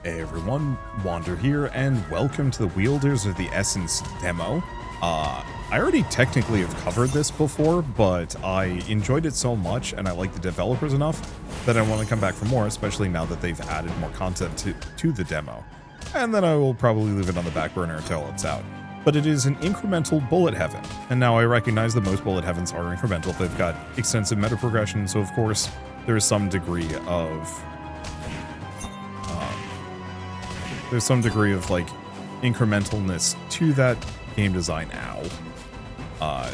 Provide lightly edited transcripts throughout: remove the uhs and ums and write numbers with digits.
Hey everyone, Wander here, and welcome to the Wielders of the Essence demo. I already technically have covered this before, but I enjoyed it so much and I like the developers enough that I want to come back for more, especially now that they've added more content to the demo. And then I will probably leave it on the back burner until it's out. But it is an incremental bullet heaven, and now I recognize that most bullet heavens are incremental. They've got extensive meta progression, so of course there is some degree of like incrementalness to that game design now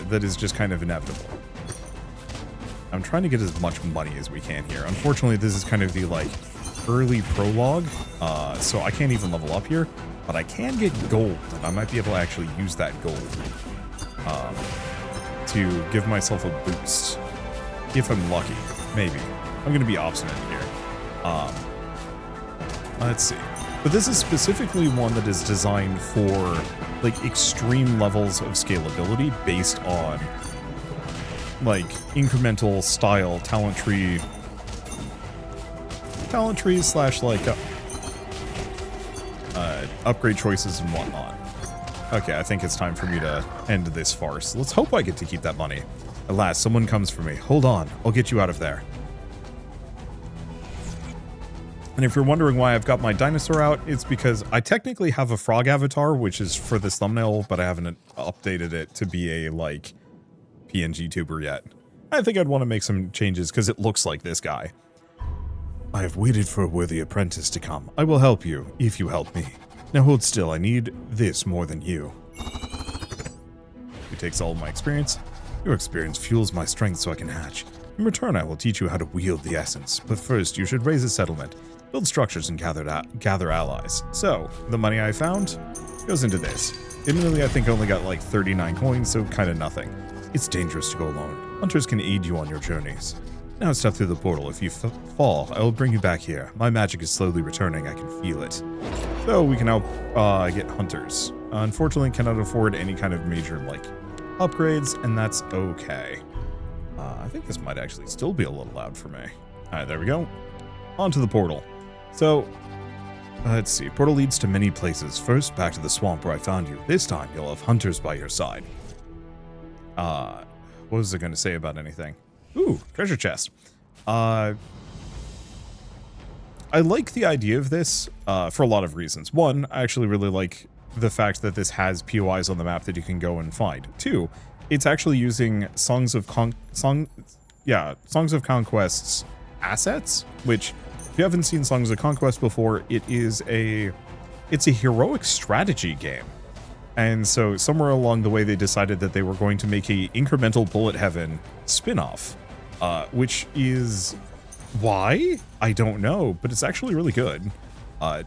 that is just kind of inevitable. I'm trying to get as much money as we can here. Unfortunately, this is kind of the like early prologue, so I can't even level up here, but I can get gold, and I might be able to actually use that gold to give myself a boost if I'm lucky. Maybe I'm gonna be obstinate here. Let's see. But this is specifically one that is designed for like extreme levels of scalability based on like incremental style talent trees slash like upgrade choices and whatnot. Okay, I think it's time for me to end this farce. Let's hope I get to keep that money. At last, someone comes for me. Hold on, I'll get you out of there. And if you're wondering why I've got my dinosaur out, it's because I technically have a frog avatar, which is for this thumbnail, but I haven't updated it to be a, like, PNG tuber yet. I think I'd want to make some changes because it looks like this guy. I have waited for a worthy apprentice to come. I will help you, if you help me. Now hold still, I need this more than you. He takes all of my experience. Your experience fuels my strength so I can hatch. In return, I will teach you how to wield the essence. But first, you should raise a settlement. Build structures and gather allies. So, the money I found goes into this. Admittedly, I think I only got like 39 coins, so kind of nothing. It's dangerous to go alone. Hunters can aid you on your journeys. Now step through the portal. If you fall, I will bring you back here. My magic is slowly returning. I can feel it. So we can now get hunters. Unfortunately, cannot afford any kind of major like upgrades, and that's okay. I think this might actually still be a little loud for me. All right, there we go. Onto the portal. So, let's see. Portal leads to many places. First, back to the swamp where I found you. This time, you'll have hunters by your side. What was I going to say about anything? Ooh, treasure chest. I like the idea of this for a lot of reasons. One, I actually really like the fact that this has POIs on the map that you can go and find. Two, it's actually using Songs of Conquest's assets, which if you haven't seen Songs of Conquest before, it's a heroic strategy game. And so somewhere along the way they decided that they were going to make a incremental bullet heaven spin-off, which is why? I don't know, but it's actually really good. I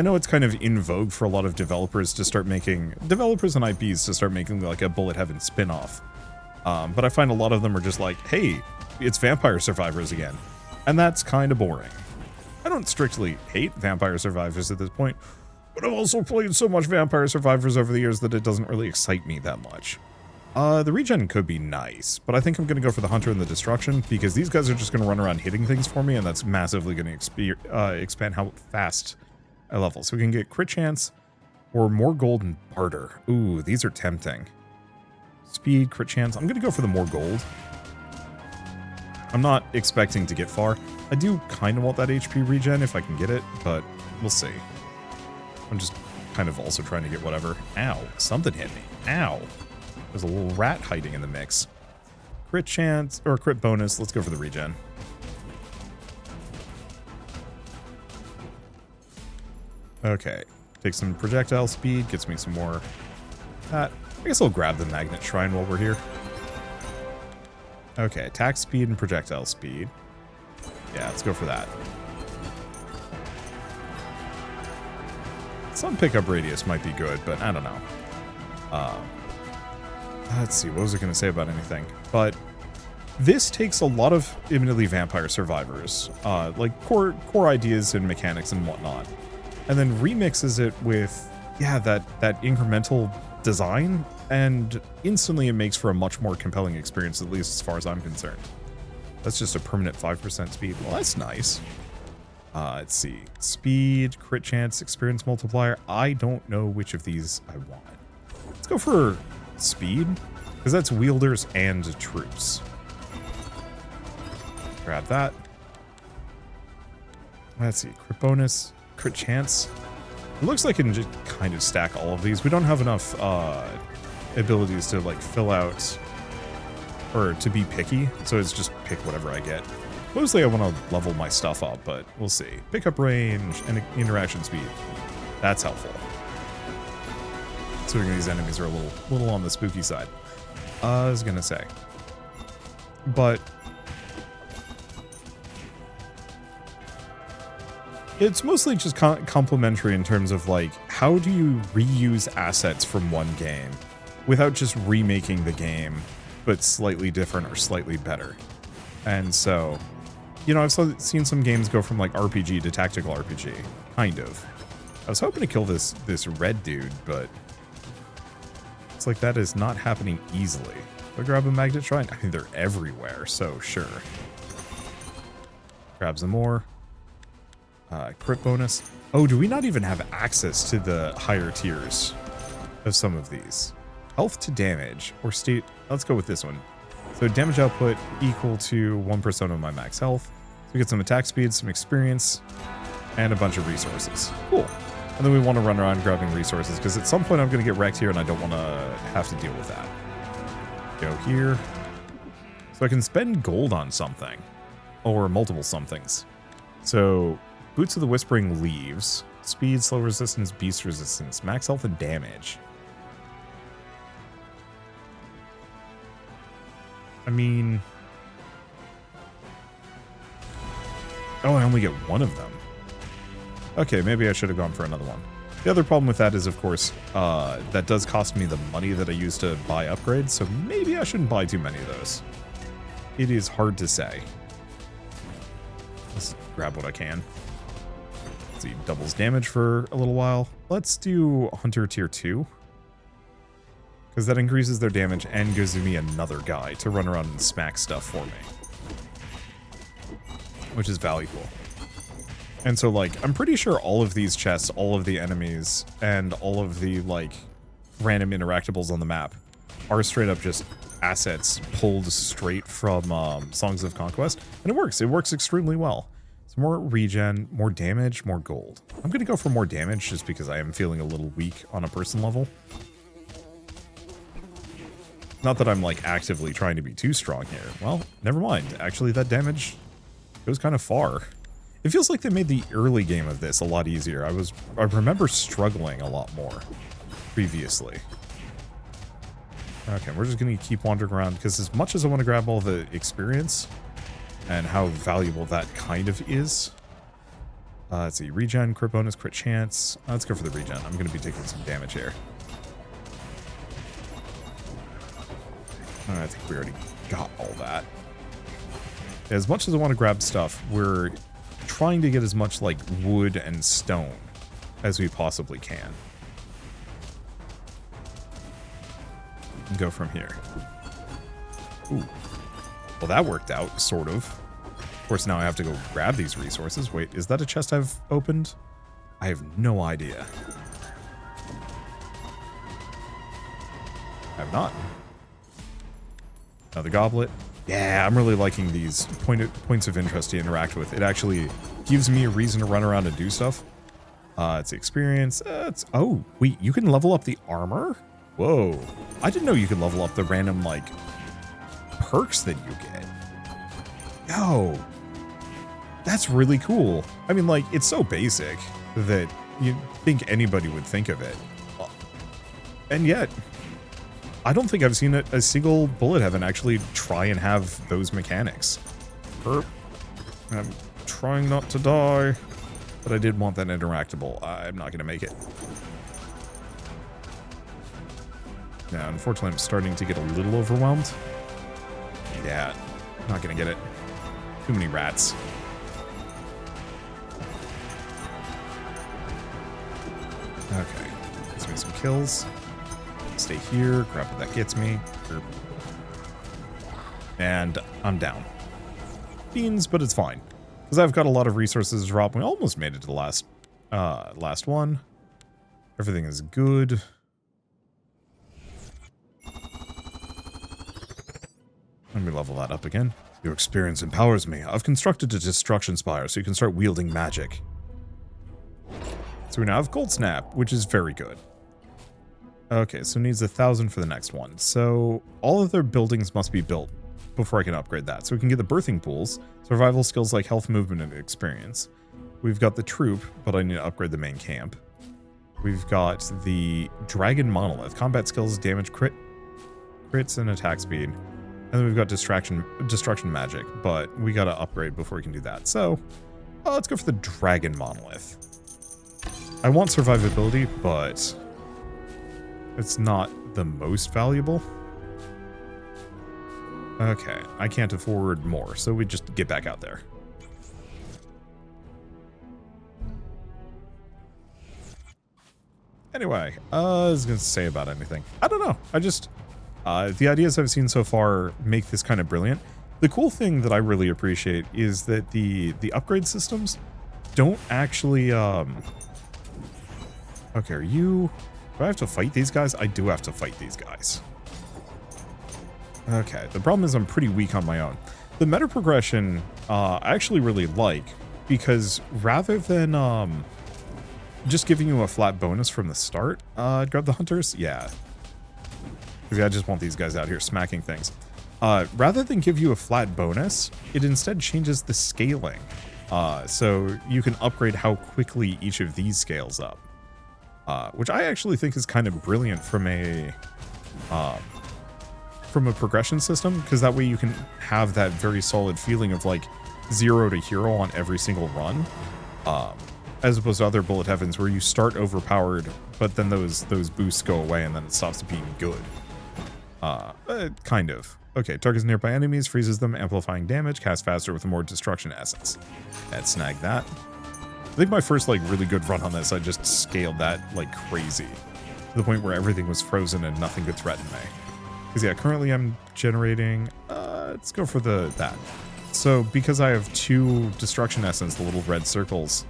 know it's kind of in vogue for a lot of developers to start making, developers and IPs to start making like a bullet heaven spin-off. But I find a lot of them are just like, hey, it's Vampire Survivors again. And that's kind of boring. I don't strictly hate Vampire Survivors at this point, but I've also played so much Vampire Survivors over the years that it doesn't really excite me that much. The regen could be nice, but I think I'm going to go for the Hunter and the Destruction, because these guys are just going to run around hitting things for me, and that's massively going to expand how fast I level. So we can get crit chance or more gold and barter. Ooh, these are tempting. Speed, crit chance. I'm going to go for the more gold. I'm not expecting to get far. I do kind of want that HP regen if I can get it, but we'll see. I'm just kind of also trying to get whatever. Ow, something hit me. Ow. There's a little rat hiding in the mix. Crit chance, or crit bonus. Let's go for the regen. Okay. Take some projectile speed, gets me some more. I guess I'll grab the magnet shrine while we're here. Okay, attack speed and projectile speed. Yeah, let's go for that. Some pickup radius might be good, but I don't know. Let's see, what was I going to say about anything? But this takes a lot of admittedly Vampire Survivors, like core ideas and mechanics and whatnot, and then remixes it with, yeah, that incremental design, and instantly it makes for a much more compelling experience, at least as far as I'm concerned. That's just a permanent 5% speed. Well, that's nice. Let's see. Speed, crit chance, experience multiplier. I don't know which of these I want. Let's go for speed, because that's wielders and troops. Grab that. Let's see. Crit bonus, crit chance. It looks like I can just kind of stack all of these. We don't have enough abilities to like fill out or to be picky, so it's just pick whatever I get. Mostly I want to level my stuff up, but we'll see. Pickup range and interaction speed. That's helpful. Considering these enemies are a little on the spooky side. I was gonna say. But it's mostly just complementary in terms of like, how do you reuse assets from one game without just remaking the game, but slightly different or slightly better? And so, you know, I've seen some games go from like RPG to tactical RPG, kind of. I was hoping to kill this red dude, but it's like that is not happening easily. Do I grab a magnet shrine? I mean, they're everywhere, so sure. Grab some more. Crit bonus. Oh, do we not even have access to the higher tiers of some of these? Health to damage or state. Let's go with this one. So damage output equal to 1% of my max health. So we get some attack speed, some experience, and a bunch of resources. Cool. And then we want to run around grabbing resources because at some point I'm going to get wrecked here and I don't want to have to deal with that. Go here. So I can spend gold on something or multiple somethings. So Boots of the Whispering Leaves, speed, slow resistance, beast resistance, max health and damage. I mean, oh, I only get one of them. Okay, maybe I should have gone for another one. The other problem with that is, of course, that does cost me the money that I use to buy upgrades, so maybe I shouldn't buy too many of those. It is hard to say. Let's grab what I can. Let's see, doubles damage for a little while. Let's do Hunter Tier 2. Because that increases their damage and gives me another guy to run around and smack stuff for me. Which is valuable. And so, like, I'm pretty sure all of these chests, all of the enemies, and all of the, like, random interactables on the map are straight up just assets pulled straight from Songs of Conquest. And it works. It works extremely well. So more regen, more damage, more gold. I'm going to go for more damage just because I am feeling a little weak on a person level. Not that I'm, like, actively trying to be too strong here. Well, never mind. Actually, that damage goes kind of far. It feels like they made the early game of this a lot easier. I remember struggling a lot more previously. Okay, we're just going to keep wandering around because as much as I want to grab all the experience and how valuable that kind of is. Let's see, regen, crit bonus, crit chance. Let's go for the regen. I'm going to be taking some damage here. I think we already got all that. As much as I want to grab stuff, we're trying to get as much like wood and stone as we possibly can. And go from here. Ooh. Well, that worked out, sort of. Of course, now I have to go grab these resources. Wait, is that a chest I've opened? I have no idea. I have not. Another goblet. Yeah, I'm really liking these points of interest to interact with. It actually gives me a reason to run around and do stuff. It's experience. Oh, wait, you can level up the armor? Whoa. I didn't know you could level up the random, like, perks that you get. Yo. That's really cool. I mean, like, it's so basic that you'd think anybody would think of it. And yet, I don't think I've seen a single bullet heaven actually try and have those mechanics. I'm trying not to die, but I did want that interactable. I'm not going to make it. Yeah, unfortunately, I'm starting to get a little overwhelmed. Yeah, not going to get it. Too many rats. Okay, let's make some kills. Stay here, grab what that gets me. And I'm down. Beans, but it's fine. Because I've got a lot of resources to drop. We almost made it to the last one. Everything is good. Let me level that up again. Your experience empowers me. I've constructed a destruction spire so you can start wielding magic. So we now have Cold Snap, which is very good. Okay, so needs 1,000 for the next one. So all of their buildings must be built before I can upgrade that. So we can get the birthing pools, survival skills like health, movement, and experience. We've got the troop, but I need to upgrade the main camp. We've got the dragon monolith, combat skills, damage, crits, and attack speed. And then we've got destruction magic, but we gotta upgrade before we can do that. So let's go for the dragon monolith. I want survivability, but it's not the most valuable. Okay, I can't afford more, so we just get back out there. Anyway, I was going to say about anything. I don't know. I just, the ideas I've seen so far make this kind of brilliant. The cool thing that I really appreciate is that the upgrade systems don't actually, okay, are you, do I have to fight these guys? I do have to fight these guys. Okay, the problem is I'm pretty weak on my own. The meta progression, I actually really like, because rather than, just giving you a flat bonus from the start, grab the hunters, yeah. Because I just want these guys out here smacking things. Rather than give you a flat bonus, it instead changes the scaling. So you can upgrade how quickly each of these scales up. Which I actually think is kind of brilliant from a progression system, because that way you can have that very solid feeling of like 0 to hero on every single run. As opposed to other bullet heavens where you start overpowered, but then those boosts go away and then it stops being good. Kind of. Okay, targets nearby enemies, freezes them, amplifying damage, cast faster with more destruction essence. Let's snag that. I think my first like really good run on this, I just scaled that like crazy. To the point where everything was frozen and nothing could threaten me. Because yeah, currently I'm generating, let's go for that. So because I have 2 destruction essence, the little red circles,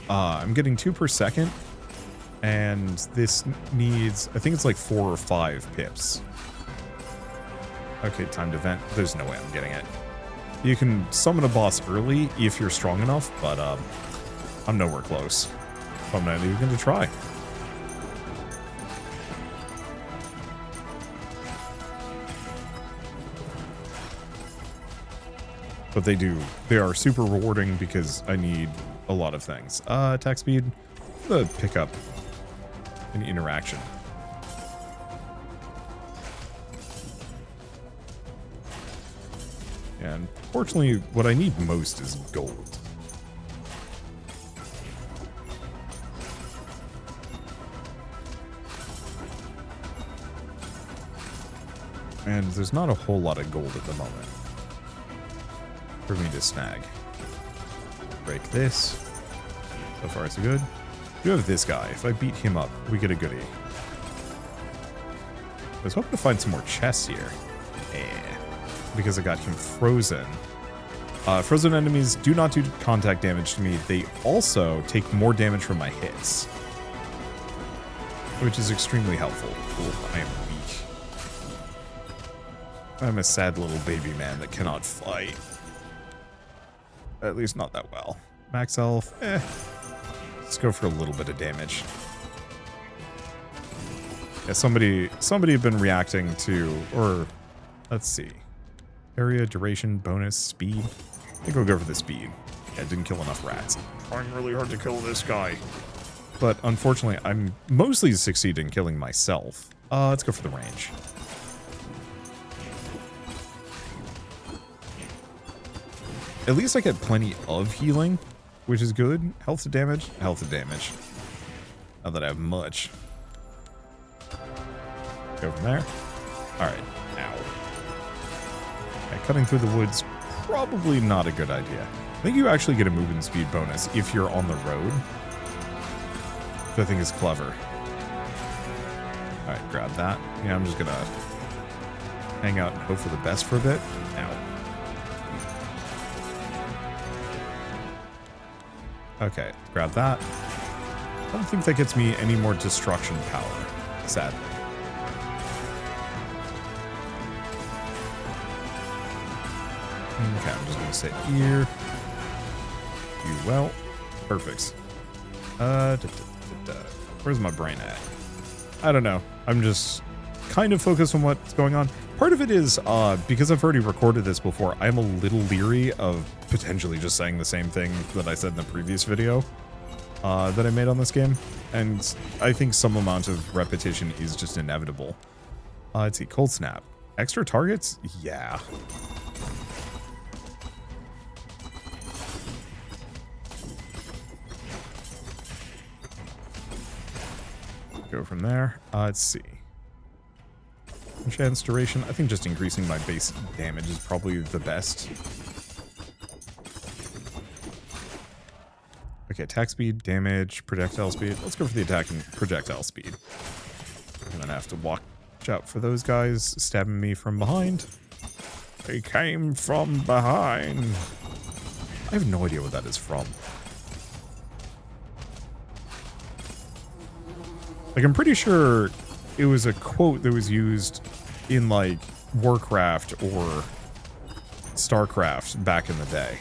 I'm getting 2 per second, and this needs, I think it's like 4 or 5 pips. Okay, timed event. There's no way I'm getting it. You can summon a boss early if you're strong enough, but I'm nowhere close. I'm not even going to try. But they are super rewarding because I need a lot of things. Attack speed, the pickup, and interaction. And fortunately, what I need most is gold. And there's not a whole lot of gold at the moment for me to snag. Break this. So far, so good. You have this guy. If I beat him up, we get a goodie. I was hoping to find some more chests here. Because I got him frozen. Frozen enemies do not do contact damage to me. They also take more damage from my hits. Which is extremely helpful. Ooh, I am weak. I'm a sad little baby man that cannot fight. At least not that well. Max health, let's go for a little bit of damage. Yeah, somebody had been reacting to, or let's see. Area, duration, bonus, speed. I think we'll go for the speed. Yeah, I didn't kill enough rats. I'm trying really hard to kill this guy. But unfortunately, I'm mostly succeeding in killing myself. Let's go for the range. At least I get plenty of healing, which is good. Health to damage, health to damage. Not that I have much. Go from there. Alright. Ow. Yeah, cutting through the woods, probably not a good idea. I think you actually get a movement speed bonus if you're on the road. Which I think is clever. Alright, grab that. Yeah, I'm just gonna hang out and hope for the best for a bit. Ow. Okay, grab that. I don't think that gets me any more destruction power, sadly. Okay, I'm just gonna sit here. Do well. Perfect. Where's my brain at? I don't know. I'm just kind of focused on what's going on. Part of it is, because I've already recorded this before, I'm a little leery of potentially just saying the same thing that I said in the previous video that I made on this game. And I think some amount of repetition is just inevitable. Let's see, Cold Snap. Extra targets? Yeah. Go from there. Let's see. Chance duration. I think just increasing my base damage is probably the best. Okay, attack speed, damage, projectile speed. Let's go for the attack and projectile speed. I'm gonna have to watch out for those guys stabbing me from behind. They came from behind. I have no idea what that is from. Like, I'm pretty sure it was a quote that was used in, like, Warcraft or StarCraft back in the day.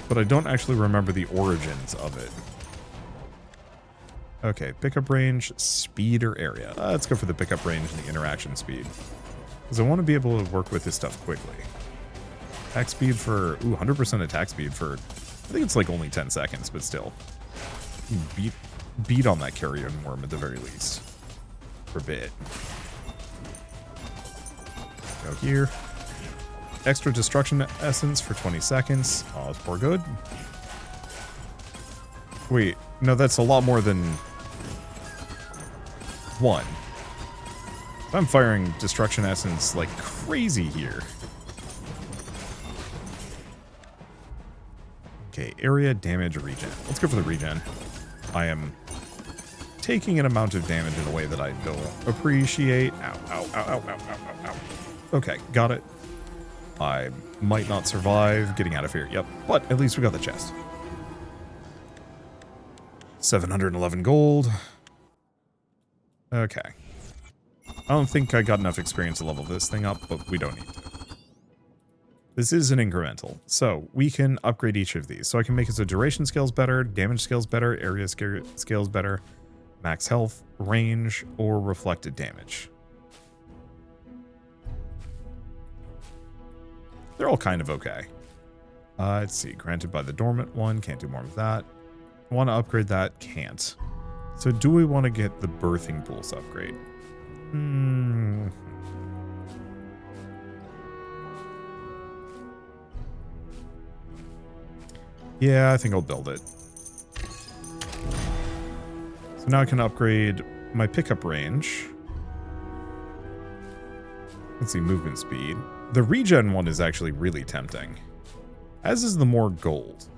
But I don't actually remember the origins of it. Okay, pickup range, speed, or area. Let's go for the pickup range and the interaction speed. Because I want to be able to work with this stuff quickly. Attack speed for... Ooh, 100% attack speed for... I think it's like only 10 seconds, but still. Beat on that carrion worm at the very least. For a bit. Go here. Extra destruction essence for 20 seconds. Oh, it's poor good. Wait, no, that's a lot more than one. I'm firing destruction essence like crazy here. Okay, area, damage, regen. Let's go for the regen. I am taking an amount of damage in a way that I don't appreciate. Ow, ow, ow, ow, ow, ow, ow, ow. Okay, got it. I might not survive getting out of here. Yep, but at least we got the chest. 711 gold. Okay. I don't think I got enough experience to level this thing up, but we don't need to. This is an incremental, so we can upgrade each of these. So I can make it so duration scales better, damage scales better, area scales better, max health, range, or reflected damage. They're all kind of okay. Let's see, granted by the dormant one, can't do more of that. Want to upgrade that, can't. So do we want to get the birthing pulse upgrade? Yeah, I think I'll build it. So now I can upgrade my pickup range. Let's see, movement speed. The regen one is actually really tempting, as is the more gold.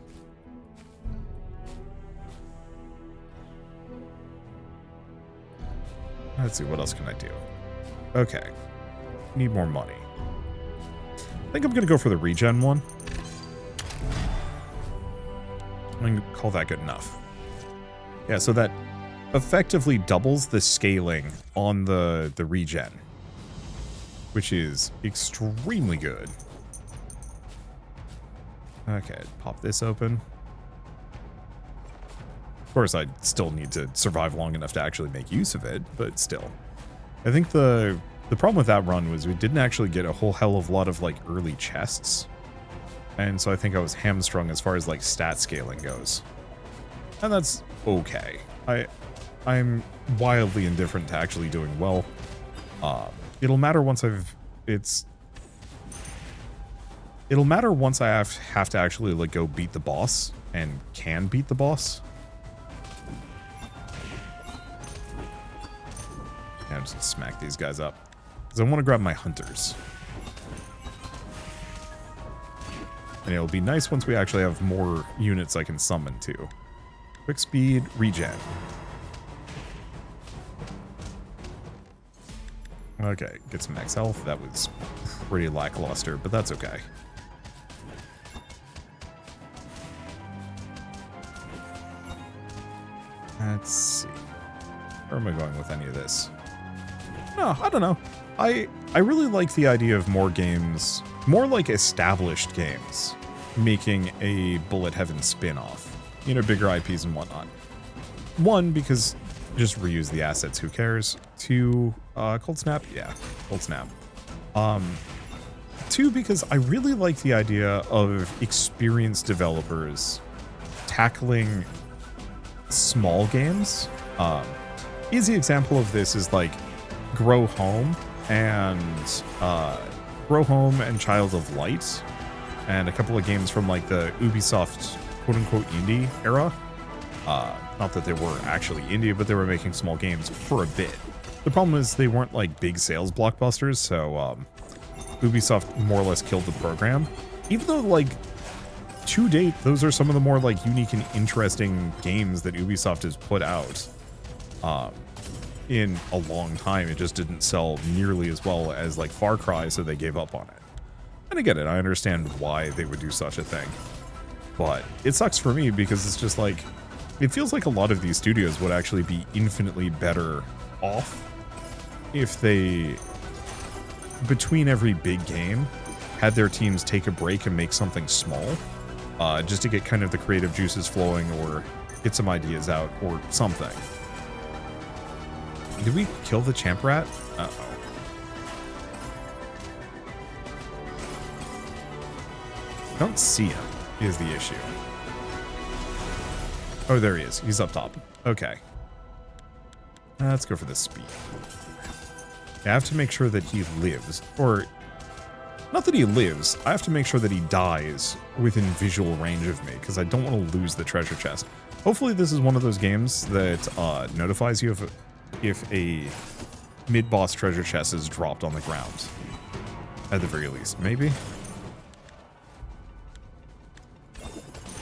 Let's see, what else can I do? Okay. Need more money. I think I'm going to go for the regen one. I'm going to call that good enough. Yeah, so that effectively doubles the scaling on the regen, which is extremely good. Okay, pop this open. Of course, I still need to survive long enough to actually make use of it, but still. I think the problem with that run was we didn't actually get a whole hell of a lot of, like, early chests. And so I think I was hamstrung as far as, like, stat scaling goes. And that's okay. I'm wildly indifferent to actually doing well. It'll matter once It'll matter once I have to actually, like, go beat the boss and can beat the boss. Yeah, I'm just gonna smack these guys up. Because I want to grab my hunters. And it'll be nice once we actually have more units I can summon too. Quick speed, regen. Okay, get some max health. That was pretty lackluster, but that's okay. Let's see. Where am I going with any of this? No, I don't know. I really like the idea of more games, more like established games, making a Bullet Heaven spin-off. You know, bigger IPs and whatnot. One, because just reuse the assets, who cares? Two, Cold Snap? Yeah, Cold Snap. Two, because I really like the idea of experienced developers tackling small games. Easy example of this is like Grow Home and Child of Light, and a couple of games from like the Ubisoft quote-unquote indie era. Not that they were actually indie, but they were making small games for a bit. The problem is they weren't like big sales blockbusters, so Ubisoft more or less killed the program. Even though, like, to date, those are some of the more like unique and interesting games that Ubisoft has put out in a long time. It just didn't sell nearly as well as like Far Cry, so they gave up on it. And I get it. I understand why they would do such a thing. But it sucks for me because it's just like, it feels like a lot of these studios would actually be infinitely better off if they, between every big game, had their teams take a break and make something small, just to get kind of the creative juices flowing or get some ideas out or something. Did we kill the champ rat? Uh-oh. Don't see him is the issue. Oh, there he is. He's up top. Okay. Let's go for the speed. I have to make sure that he lives. Or, not that he lives. I have to make sure that he dies within visual range of me, because I don't want to lose the treasure chest. Hopefully this is one of those games that notifies you if a mid-boss treasure chest is dropped on the ground. At the very least. Maybe?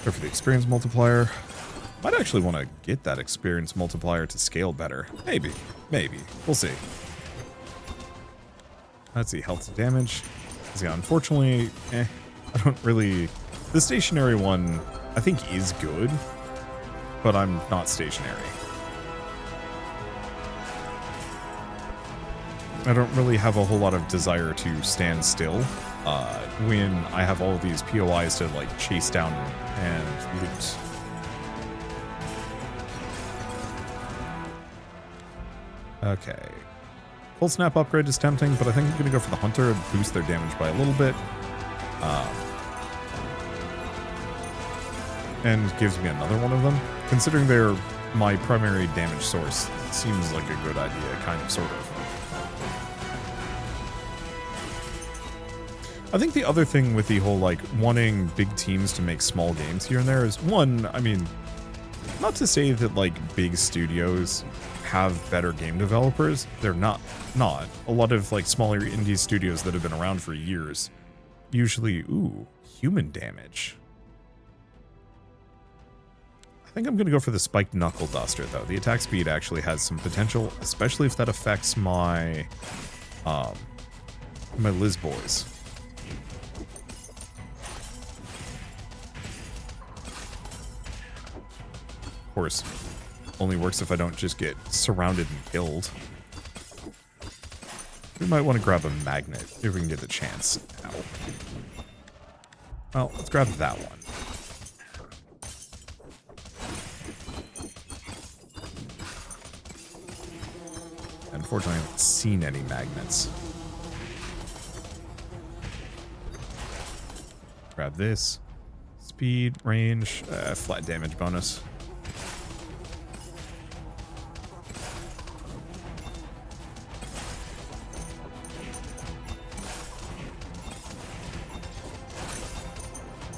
Go for the experience multiplier. Might actually want to get that experience multiplier to scale better. Maybe. Maybe. We'll see. Let's see. Health to damage. Yeah, unfortunately, I don't really... The stationary one, I think, is good, but I'm not stationary. I don't really have a whole lot of desire to stand still when I have all of these POIs to, like, chase down and loot. Okay. Full snap upgrade is tempting, but I think I'm going to go for the hunter and boost their damage by a little bit. And gives me another one of them. Considering they're my primary damage source, it seems like a good idea, kind of, sort of. I think the other thing with the whole, like, wanting big teams to make small games here and there is, one, I mean, not to say that, like, big studios have better game developers. They're not. A lot of, like, smaller indie studios that have been around for years usually, ooh, human damage. I think I'm going to go for the spiked knuckle duster, though. The attack speed actually has some potential, especially if that affects my, my Liz boys. Of course, only works if I don't just get surrounded and killed. We might want to grab a magnet if we can get the chance. Ow. Well, let's grab that one. Unfortunately, I haven't seen any magnets. Grab this. Speed, range, flat damage bonus.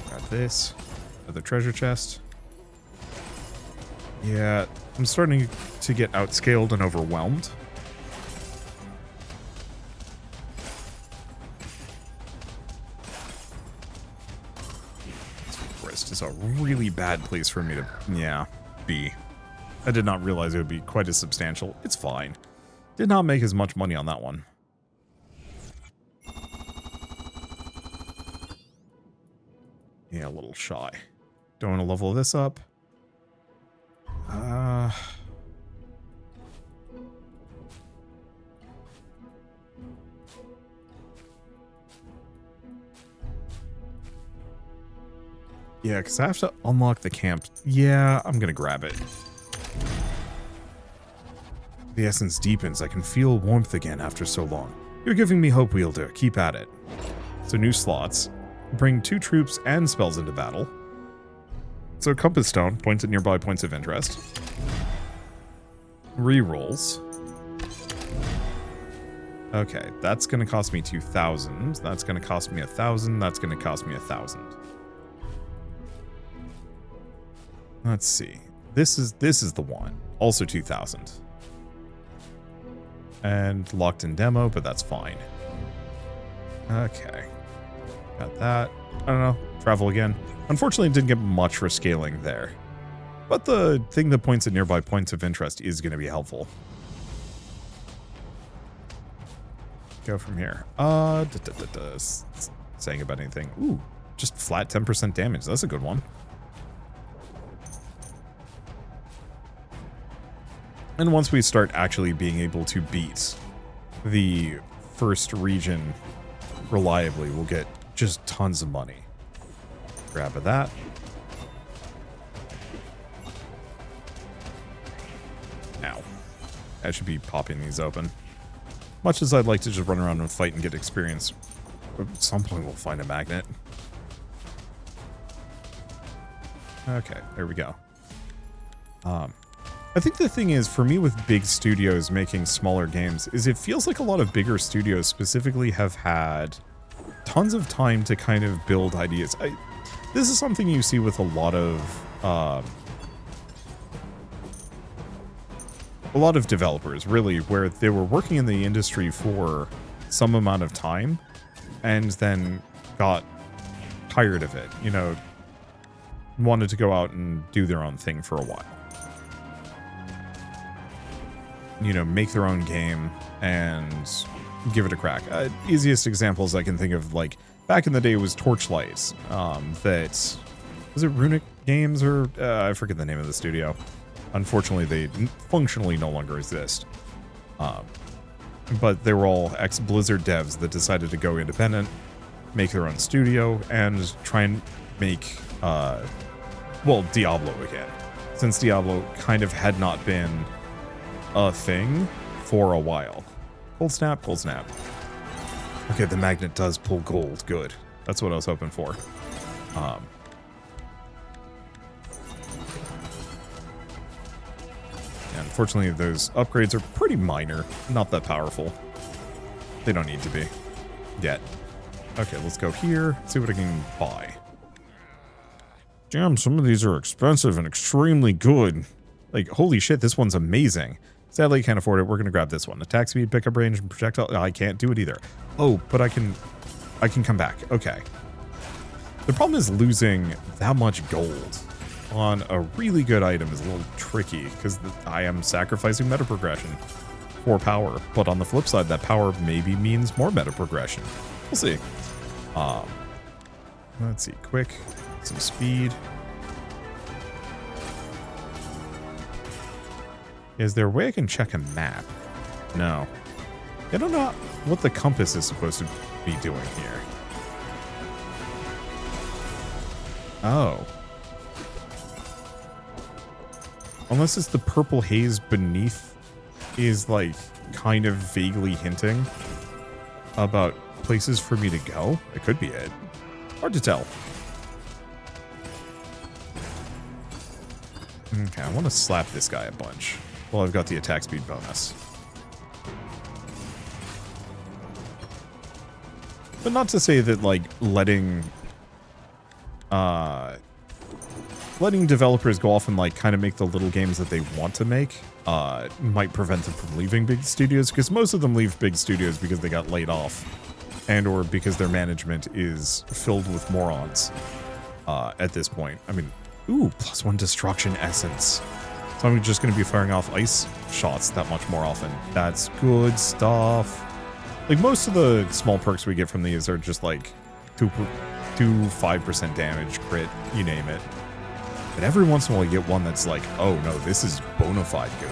Grab this. Another treasure chest. Yeah, I'm starting to get outscaled and overwhelmed. Is a really bad place for me to, yeah, be. I did not realize it would be quite as substantial. It's fine. Did not make as much money on that one. Yeah, a little shy. Don't want to level this up. Yeah, because I have to unlock the camp. Yeah, I'm going to grab it. The essence deepens. I can feel warmth again after so long. You're giving me hope, Wielder. Keep at it. So new slots. Bring 2 troops and spells into battle. So Compass Stone points at nearby points of interest. Rerolls. Okay, that's going to cost me 2,000. That's going to cost me 1,000. That's going to cost me 1,000. Let's see. This is the one. Also 2,000. And locked in demo, but that's fine. Okay. Got that. I don't know. Travel again. Unfortunately, didn't get much for scaling there. But the thing that points at nearby points of interest is going to be helpful. Go from here. Saying about anything. Ooh, just flat 10% damage. That's a good one. And once we start actually being able to beat the first region reliably, we'll get just tons of money. Grab of that. Ow. I should be popping these open. Much as I'd like to just run around and fight and get experience, at some point we'll find a magnet. Okay, there we go. I think the thing is, for me with big studios making smaller games, is it feels like a lot of bigger studios specifically have had tons of time to kind of build ideas. This is something you see with a lot of developers, really, where they were working in the industry for some amount of time and then got tired of it, you know, wanted to go out and do their own thing for a while. You know, make their own game and give it a crack. Easiest examples I can think of, like, back in the day was Torchlight. That, was it Runic Games or, I forget the name of the studio. Unfortunately, they functionally no longer exist. But they were all ex-Blizzard devs that decided to go independent, make their own studio, and try and make, well, Diablo again. Since Diablo kind of had not been a thing for a while. Cold snap, cold snap. Okay, the magnet does pull gold. Good. That's what I was hoping for. Unfortunately, those upgrades are pretty minor. Not that powerful. They don't need to be. Yet. Okay, let's go here. See what I can buy. Damn, some of these are expensive and extremely good. Like, holy shit, this one's amazing. Sadly, I can't afford it. We're going to grab this one. Attack speed, pickup range, and projectile. I can't do it either. Oh, but I can come back. Okay. The problem is losing that much gold on a really good item is a little tricky because I am sacrificing meta progression for power. But on the flip side, that power maybe means more meta progression. We'll see. Let's see. Quick. Some speed. Is there a way I can check a map? No. I don't know what the compass is supposed to be doing here. Oh. Unless it's the purple haze beneath is, like, kind of vaguely hinting about places for me to go. It could be it. Hard to tell. Okay, I want to slap this guy a bunch. Well, I've got the attack speed bonus. But not to say that, like, letting developers go off and, like, kind of make the little games that they want to make might prevent them from leaving big studios, because most of them leave big studios because they got laid off and or because their management is filled with morons at this point. I mean, ooh, +1 destruction essence. So I'm just going to be firing off ice shots that much more often. That's good stuff. Like, most of the small perks we get from these are just, like, do 5% damage, crit, you name it. But every once in a while you get one that's like, oh no, this is bona fide good.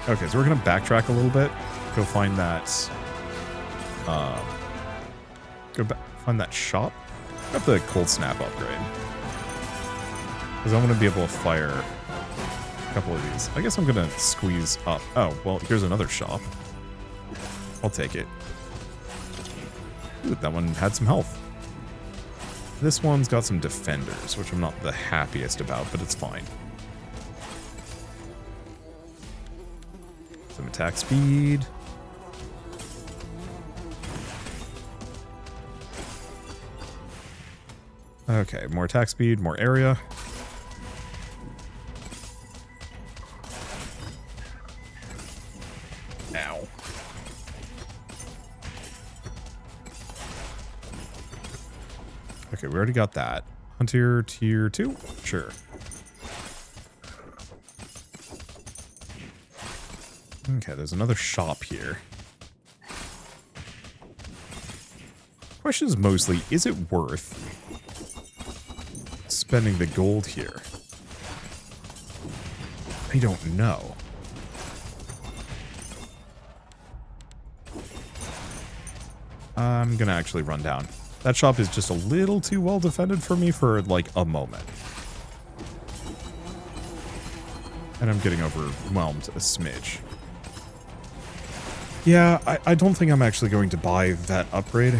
Okay, so we're gonna backtrack a little bit. Go find that. Find that shop. Got the cold snap upgrade. Because I'm gonna be able to fire a couple of these. I guess I'm gonna squeeze up. Oh, well, here's another shop. I'll take it. Ooh, that one had some health. This one's got some defenders, which I'm not the happiest about, but it's fine. Some attack speed. Okay, more attack speed, more area. Ow. Okay, we already got that. Hunter tier 2? Sure. Okay, there's another shop here. Question is mostly, is it worth spending the gold here? I don't know. I'm gonna actually run down. That shop is just a little too well defended for me for, like, a moment. And I'm getting overwhelmed a smidge. Yeah, I don't think I'm actually going to buy that upgrade.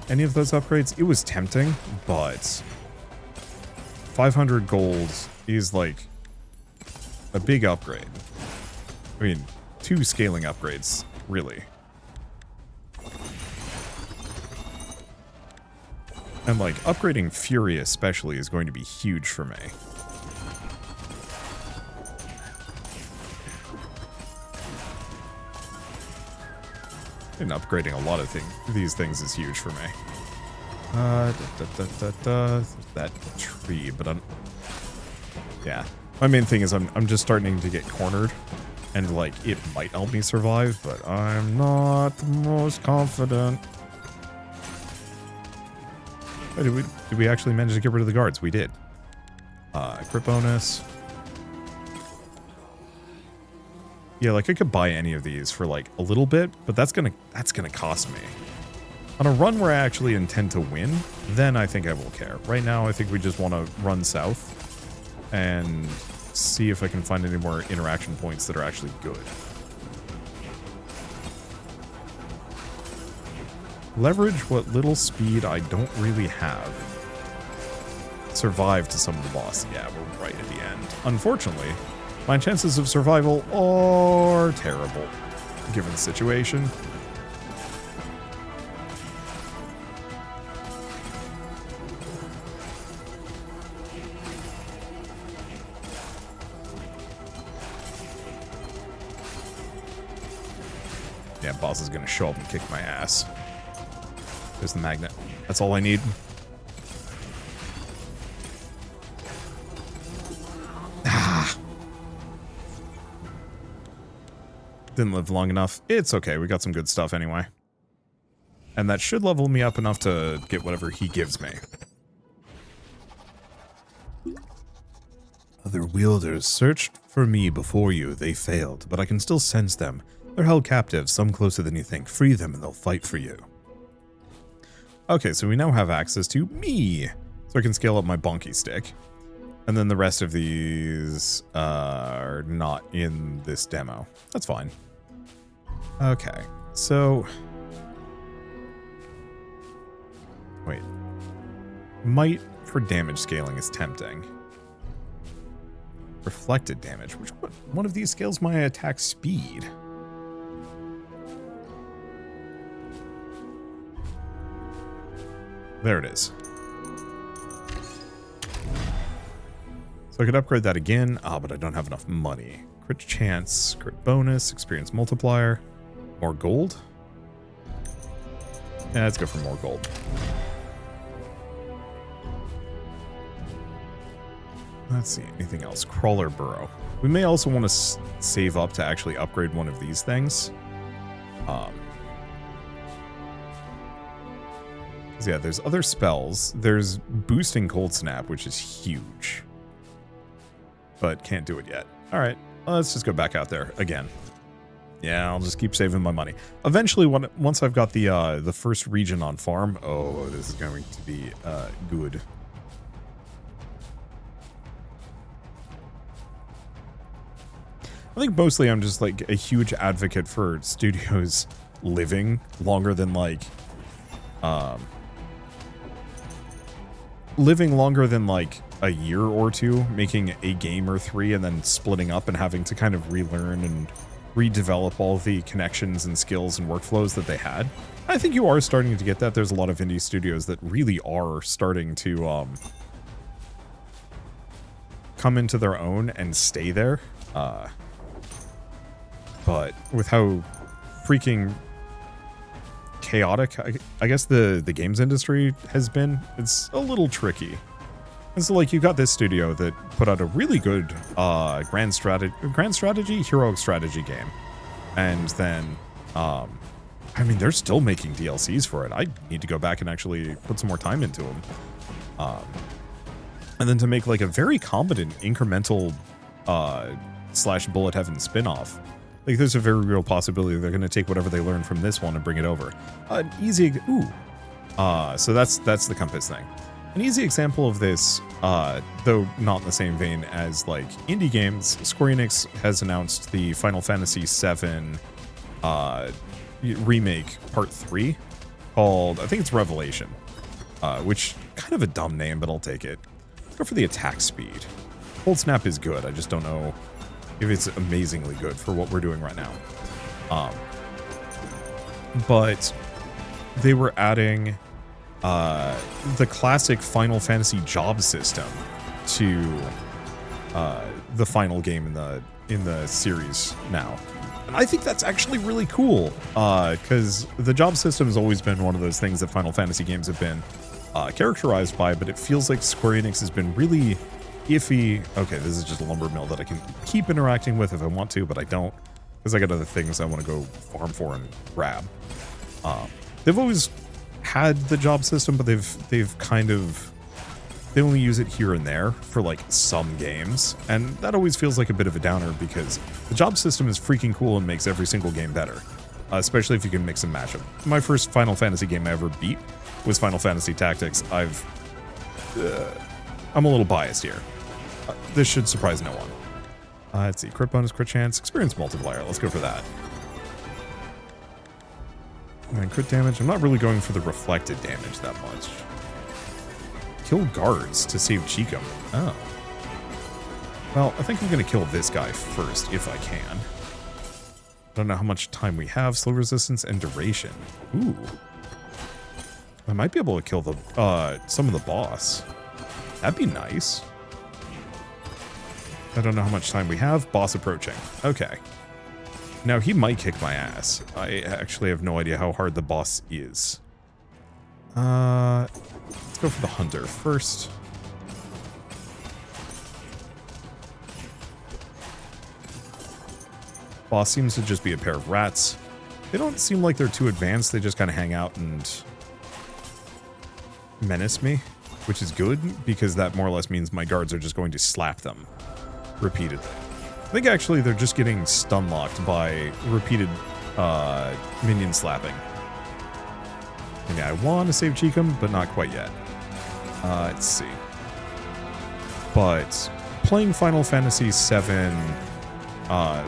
Any of those upgrades, it was tempting, but 500 gold is, like, a big upgrade. I mean, 2 scaling upgrades, really. And, like, upgrading Fury especially is going to be huge for me. And upgrading a lot of these things is huge for me. That tree, but I'm... Yeah. My main thing is I'm just starting to get cornered. And, like, it might help me survive, but I'm not the most confident. Oh, did we actually manage to get rid of the guards? We did. Crit bonus. Yeah, like I could buy any of these for like a little bit, but that's gonna cost me. On a run where I actually intend to win, then I think I will care. Right now, I think we just want to run south and see if I can find any more interaction points that are actually good. Leverage what little speed I don't really have. Survive to some of the boss. Yeah, we're right at the end. Unfortunately, my chances of survival are terrible, given the situation. Yeah, boss is gonna show up and kick my ass. There's the magnet. That's all I need. Ah. Didn't live long enough. It's okay. We got some good stuff anyway. And that should level me up enough to get whatever he gives me. Other wielders searched for me before you. They failed, but I can still sense them. They're held captive, some closer than you think. Free them and they'll fight for you. Okay, so we now have access to me. So I can scale up my bonky stick. And then the rest of these are not in this demo. That's fine. Okay, so... Wait. Might for damage scaling is tempting. Reflected damage. Which one of these scales my attack speed? There it is. So I could upgrade that again. Ah, but I don't have enough money. Crit chance, crit bonus, experience multiplier. More gold? Yeah, let's go for more gold. Let's see, anything else? Crawler burrow. We may also want to save up to actually upgrade one of these things. So yeah, there's other spells. There's boosting Cold Snap, which is huge. But can't do it yet. All right, well, let's just go back out there again. Yeah, I'll just keep saving my money. Eventually, once I've got the first region on farm, oh, this is going to be good. I think mostly I'm just like a huge advocate for studios living longer than like a year or two, making a game or three and then splitting up and having to kind of relearn and redevelop all the connections and skills and workflows that they had. I think you are starting to get that. There's a lot of indie studios that really are starting to come into their own and stay there. But with how freaking chaotic, I guess the games industry has been, it's a little tricky. And so, like, you got this studio that put out a really good grand strategy, heroic strategy game. And then, I mean, they're still making DLCs for it. I need to go back and actually put some more time into them. And then to make, like, a very competent incremental / Bullet Heaven spin-off. Like, there's a very real possibility they're going to take whatever they learned from this one and bring it over. An easy... Ooh. So that's the Compass thing. An easy example of this, though not in the same vein as, like, indie games, Square Enix has announced the Final Fantasy VII Remake Part 3, called, I think it's Revelation, which, kind of a dumb name, but I'll take it. Let's go for the attack speed. Cold Snap is good, I just don't know if it's amazingly good for what we're doing right now. But they were adding the classic Final Fantasy job system to the final game in the series now. And I think that's actually really cool, because the job system has always been one of those things that Final Fantasy games have been characterized by, but it feels like Square Enix has been really iffy. Okay, this is just a lumber mill that I can keep interacting with if I want to, but I don't, because I got other things I want to go farm for and grab. They've always had the job system, but they've kind of, they only use it here and there for like some games, and that always feels like a bit of a downer because the job system is freaking cool and makes every single game better, especially if you can mix and match them. My first Final Fantasy game I ever beat was Final Fantasy Tactics. I'm a little biased here. This should surprise no one. Let's see, crit bonus, crit chance, experience multiplier. Let's go for that. And crit damage. I'm not really going for the reflected damage that much. Kill guards to save Cheekum. Oh. Well, I think I'm going to kill this guy first, if I can. I don't know how much time we have. Slow resistance and duration. Ooh. I might be able to kill the some of the boss. That'd be nice. I don't know how much time we have. Boss approaching. Okay. Now, he might kick my ass. I actually have no idea how hard the boss is. Let's go for the hunter first. Boss seems to just be a pair of rats. They don't seem like they're too advanced. They just kind of hang out and menace me, which is good because that more or less means my guards are just going to slap them repeatedly. I think actually they're just getting stun locked by repeated minion slapping. Okay, I want to save Cheekum, but not quite yet. Let's see. But playing Final Fantasy VII,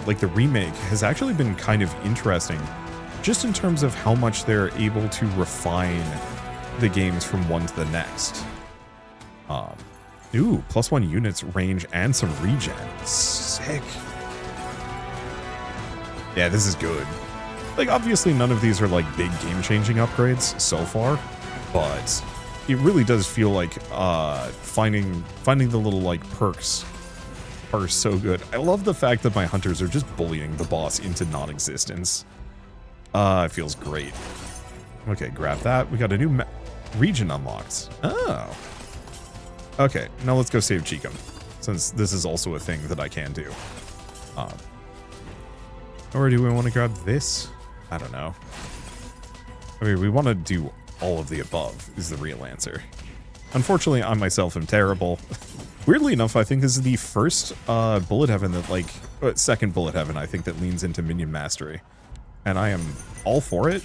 like the remake, has actually been kind of interesting, just in terms of how much they're able to refine the games from one to the next. Ooh, +1 units, range, and some regen. Sick. Yeah, this is good. Like, obviously none of these are like big game-changing upgrades so far, but it really does feel like finding the little like perks are so good. I love the fact that my hunters are just bullying the boss into non-existence. It feels great. Okay, grab that. We got a new region unlocked. Oh. Okay, now let's go save Cheekum, since this is also a thing that I can do. Or do we want to grab this? I don't know. I mean, we want to do all of the above is the real answer. Unfortunately, I myself am terrible. Weirdly enough, I think this is the first bullet heaven that, like, second bullet heaven, I think, that leans into minion mastery. And I am all for it.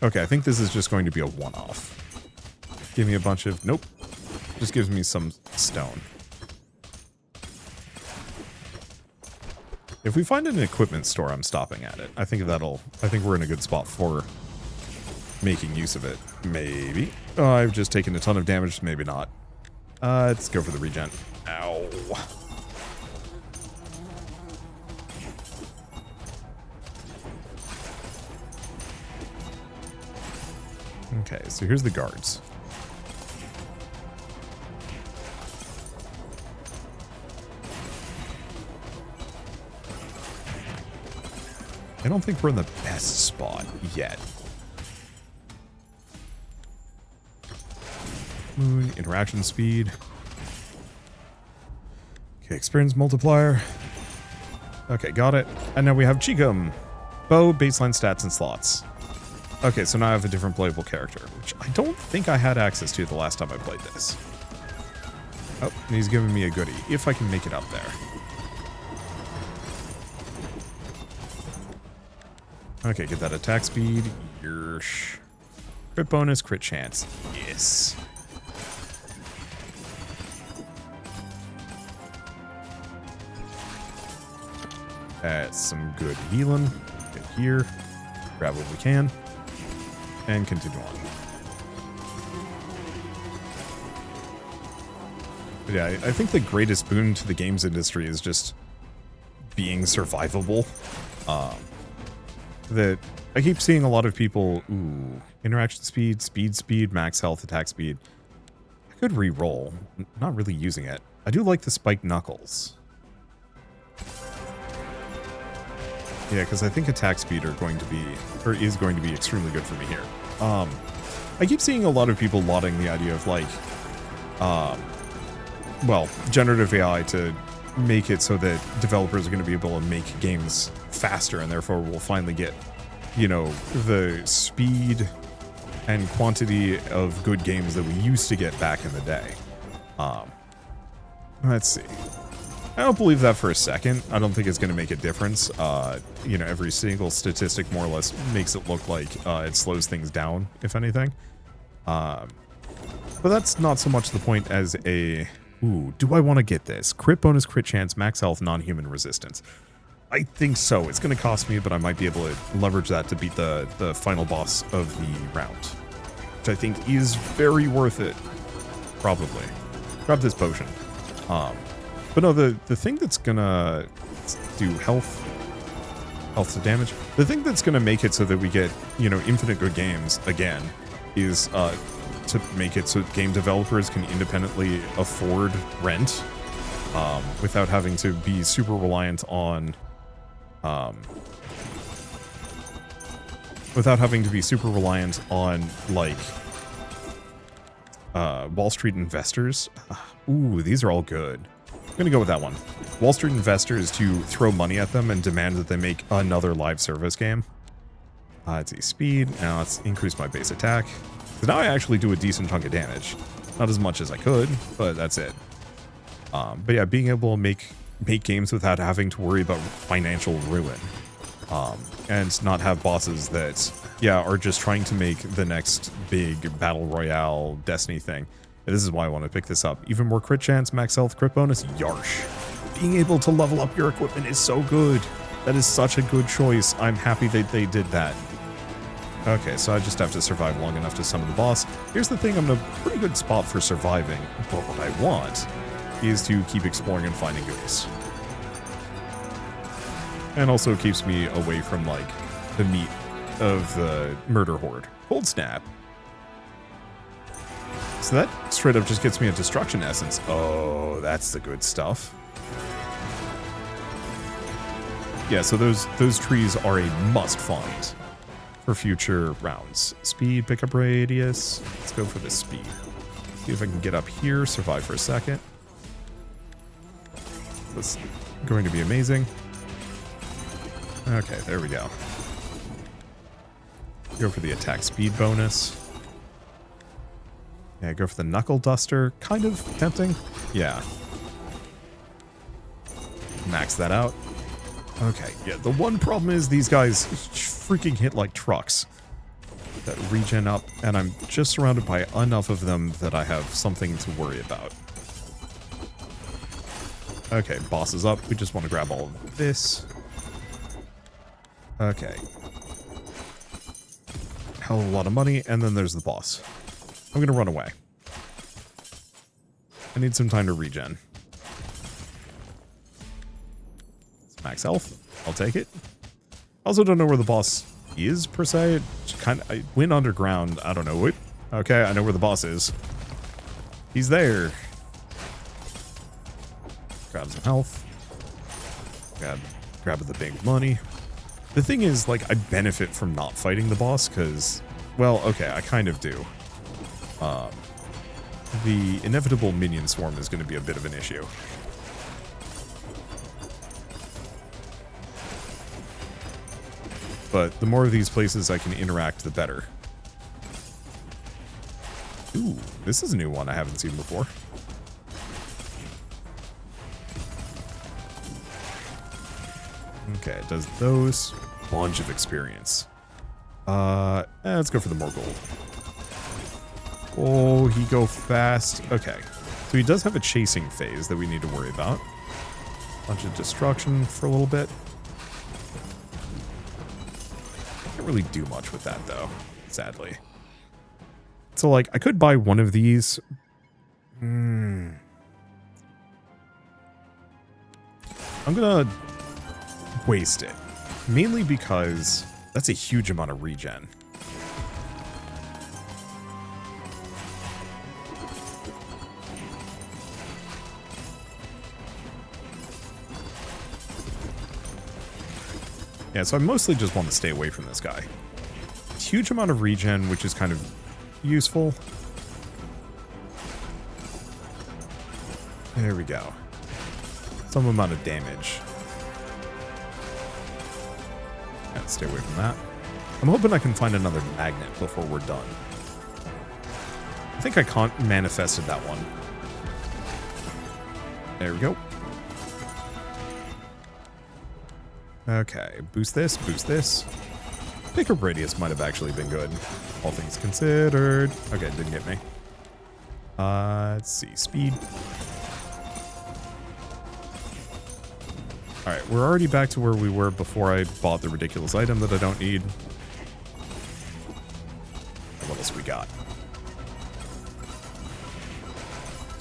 Okay, I think this is just going to be a one-off. Give me a bunch of... Nope. Just gives me some stone. If we find an equipment store, I'm stopping at it. I think we're in a good spot for making use of it. Maybe. Oh, I've just taken a ton of damage. Maybe not. Let's go for the regen. Ow. Okay, so here's the guards. I don't think we're in the best spot yet. Interaction speed. Okay, experience multiplier. Okay, got it. And now we have Chicum. Bow, baseline stats, and slots. Okay, so now I have a different playable character, which I don't think I had access to the last time I played this. Oh, and he's giving me a goodie, if I can make it up there. Okay, get that attack speed. Yersh. Crit bonus, crit chance. Yes. That's some good healing. Get here. Grab what we can. And continue on. But yeah, I think the greatest boon to the games industry is just being survivable. That I keep seeing a lot of people, interaction speed, speed, max health, attack speed. I could re-roll. Not really using it. I do like the spiked knuckles. Yeah, because I think attack speed is going to be extremely good for me here. I keep seeing a lot of people lauding the idea of, like, well, generative AI to make it so that developers are going to be able to make games faster, and therefore we'll finally get, you know, the speed and quantity of good games that we used to get back in the day. Let's see. I don't believe that for a second. I don't think it's going to make a difference. You know, every single statistic more or less makes it look like it slows things down, if anything. But that's not so much the point as a... Ooh, do I want to get this? Crit bonus, crit chance, max health, non-human resistance. I think so. It's going to cost me, but I might be able to leverage that to beat the final boss of the round. Which I think is very worth it. Probably. Grab this potion. But no, the thing that's going to do health to damage, the thing that's going to make it so that we get, you know, infinite good games again is... to make it so game developers can independently afford rent without having to be super reliant on like Wall Street investors. Ooh, these are all good. I'm gonna go with that one. Wall Street investors to throw money at them and demand that they make another live service game. Let's see, speed. Now let's increase my base attack. So now I actually do a decent chunk of damage. Not as much as I could, but that's it. But yeah, being able to make games without having to worry about financial ruin. And not have bosses that, yeah, are just trying to make the next big Battle Royale Destiny thing. And this is why I want to pick this up. Even more crit chance, max health, crit bonus, yarsh. Being able to level up your equipment is so good. That is such a good choice. I'm happy that they did that. Okay, so I just have to survive long enough to summon the boss. Here's the thing, I'm in a pretty good spot for surviving, but what I want is to keep exploring and finding goodies. And also keeps me away from, like, the meat of the murder horde. Cold snap. So that straight up just gets me a destruction essence. Oh, that's the good stuff. Yeah, so those trees are a must find for future rounds. Speed, pickup radius. Let's go for the speed. See if I can get up here, survive for a second. This is going to be amazing. Okay, there we go. Go for the attack speed bonus. Yeah, go for the knuckle duster. Kind of tempting. Yeah. Max that out. Okay, yeah, the one problem is these guys freaking hit like trucks that regen up, and I'm just surrounded by enough of them that I have something to worry about. Okay, boss is up. We just want to grab all of this. Okay. Hell of a lot of money, and then there's the boss. I'm gonna run away. I need some time to regen. It's max health. I'll take it. I also don't know where the boss is, per se. I went underground. I don't know. Wait. Okay, I know where the boss is. He's there. Grab some health. Grab the big money. The thing is, like, I benefit from not fighting the boss, because, well, okay, I kind of do. The inevitable minion swarm is going to be a bit of an issue. But the more of these places I can interact, the better. Ooh, this is a new one I haven't seen before. Okay, it does those. Bunch of experience. Let's go for the more gold. Oh, he go fast. Okay. So he does have a chasing phase that we need to worry about. Bunch of destruction for a little bit. Can't really do much with that, though, sadly. So, like, I could buy one of these. I'm gonna waste it. Mainly because that's a huge amount of regen. Yeah, so I mostly just want to stay away from this guy. Huge amount of regen, which is kind of useful. There we go. Some amount of damage. Yeah, stay away from that. I'm hoping I can find another magnet before we're done. I think I manifested that one. There we go. Okay, boost this, boost this. Pickup radius might have actually been good, all things considered. Okay, it didn't get me. Let's see, speed. Alright, we're already back to where we were before I bought the ridiculous item that I don't need. What else we got?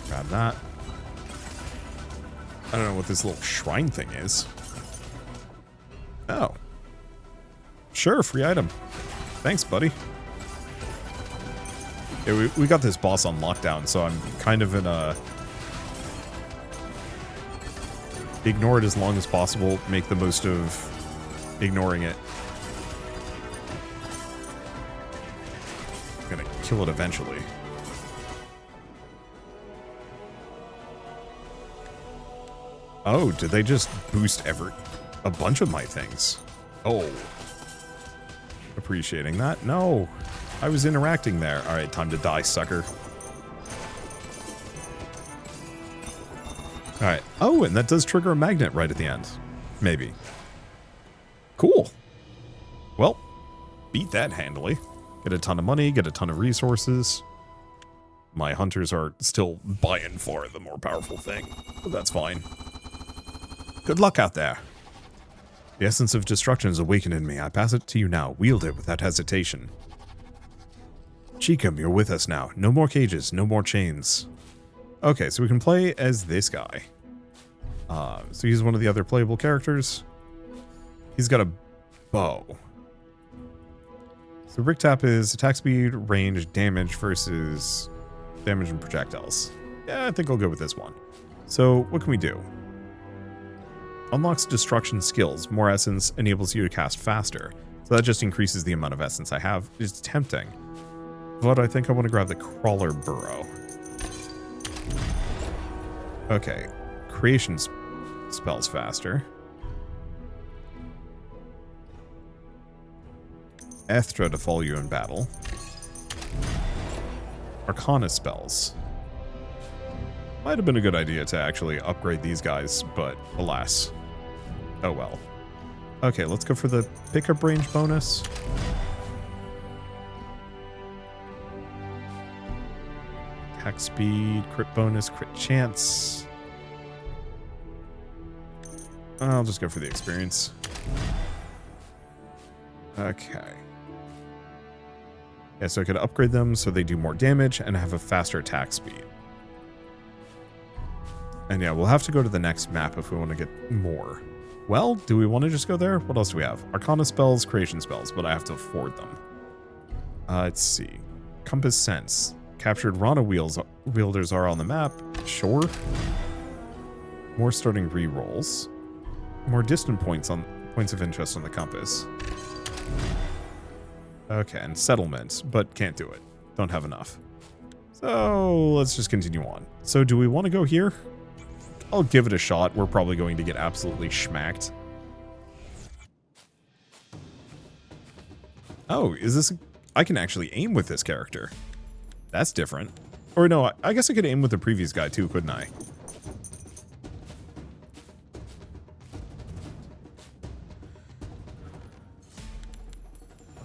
Grab that. I don't know what this little shrine thing is. Oh. Sure, free item. Thanks, buddy. Yeah, we got this boss on lockdown, so I'm kind of in a... Ignore it as long as possible. Make the most of ignoring it. I'm gonna kill it eventually. Oh, did they just boost a bunch of my things? Oh. Appreciating that. No. I was interacting there. Alright, time to die, sucker. Alright. Oh, and that does trigger a magnet right at the end. Maybe. Cool. Well, beat that handily. Get a ton of money, get a ton of resources. My hunters are still buying for the more powerful thing, but that's fine. Good luck out there. The essence of destruction is awakened in me. I pass it to you now. Wield it without hesitation. Cheekum, you're with us now. No more cages, no more chains. Okay, so we can play as this guy. So he's one of the other playable characters. He's got a bow. So Brick Tap is attack speed, range, damage versus damage and projectiles. Yeah, I think I'll go with this one. So what can we do? Unlocks destruction skills. More essence enables you to cast faster. So that just increases the amount of essence I have. It's tempting. But I think I want to grab the Crawler Burrow. Okay. Creation spells faster. Ethra to follow you in battle. Arcana spells. Might have been a good idea to actually upgrade these guys, but alas. Oh well. Okay, let's go for the pickup range bonus. Attack speed, crit bonus, crit chance. I'll just go for the experience. Okay. Yeah, so I could upgrade them so they do more damage and have a faster attack speed. And yeah, we'll have to go to the next map if we want to get more. Well, do we want to just go there? What else do we have? Arcana spells, creation spells, but I have to afford them. Let's see. Compass Sense. Captured Rana wielders are on the map. Sure. More starting re-rolls. More distant points of interest on the compass. Okay, and settlement, but can't do it. Don't have enough. So let's just continue on. So do we want to go here? I'll give it a shot. We're probably going to get absolutely schmacked. Oh, is this... I can actually aim with this character. That's different. Or no, I guess I could aim with the previous guy too, couldn't I?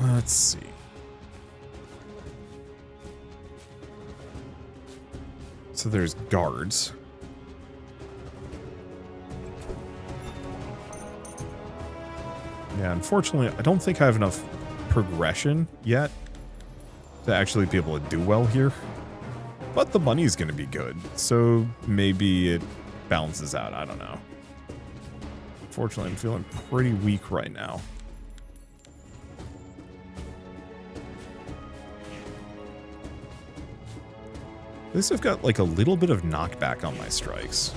Let's see. So there's guards. Yeah, unfortunately, I don't think I have enough progression yet to actually be able to do well here. But the money's going to be good, so maybe it balances out. I don't know. Unfortunately, I'm feeling pretty weak right now. At least I've got like a little bit of knockback on my strikes.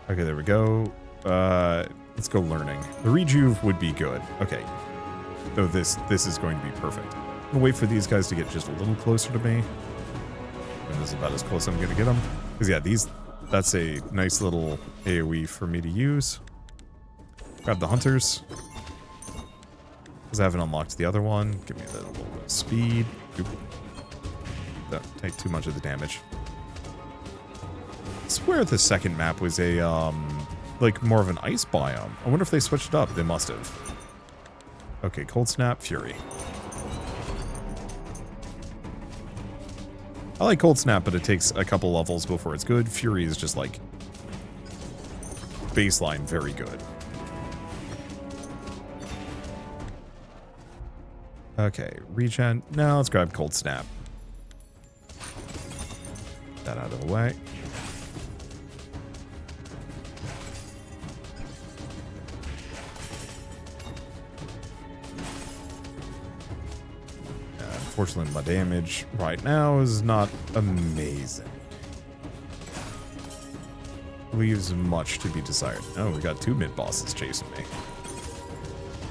Okay, there we go. Let's go learning. The rejuve would be good. Okay. So this is going to be perfect. I'm gonna wait for these guys to get just a little closer to me. And this is about as close as I'm gonna get them. Because yeah, that's a nice little AoE for me to use. Grab the hunters. Because I haven't unlocked the other one. Give me the little bit of speed. Oop. Don't take too much of the damage. I swear the second map was a, like more of an ice biome. I wonder if they switched it up. They must have. Okay, Cold Snap, Fury. I like Cold Snap, but it takes a couple levels before it's good. Fury is just like baseline very good. Okay, regen. Now let's grab Cold Snap. Get that out of the way. Unfortunately, my damage right now is not amazing. Leaves much to be desired. Oh, we got two mid-bosses chasing me.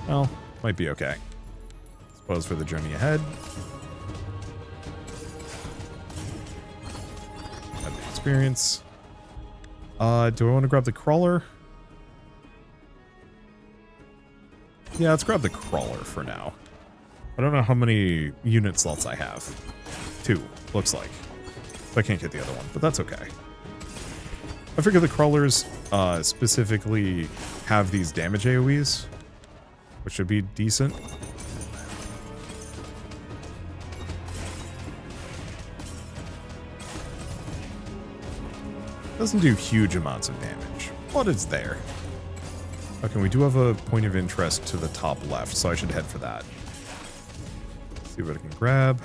Well, might be okay. Suppose for the journey ahead. Have the experience. Do I want to grab the crawler? Yeah, let's grab the crawler for now. I don't know how many unit slots I have. 2, looks like. I can't get the other one, but that's okay. I figure the crawlers specifically have these damage AoEs, which should be decent. Doesn't do huge amounts of damage, but it's there. Okay, we do have a point of interest to the top left, so I should head for that. See what I can grab.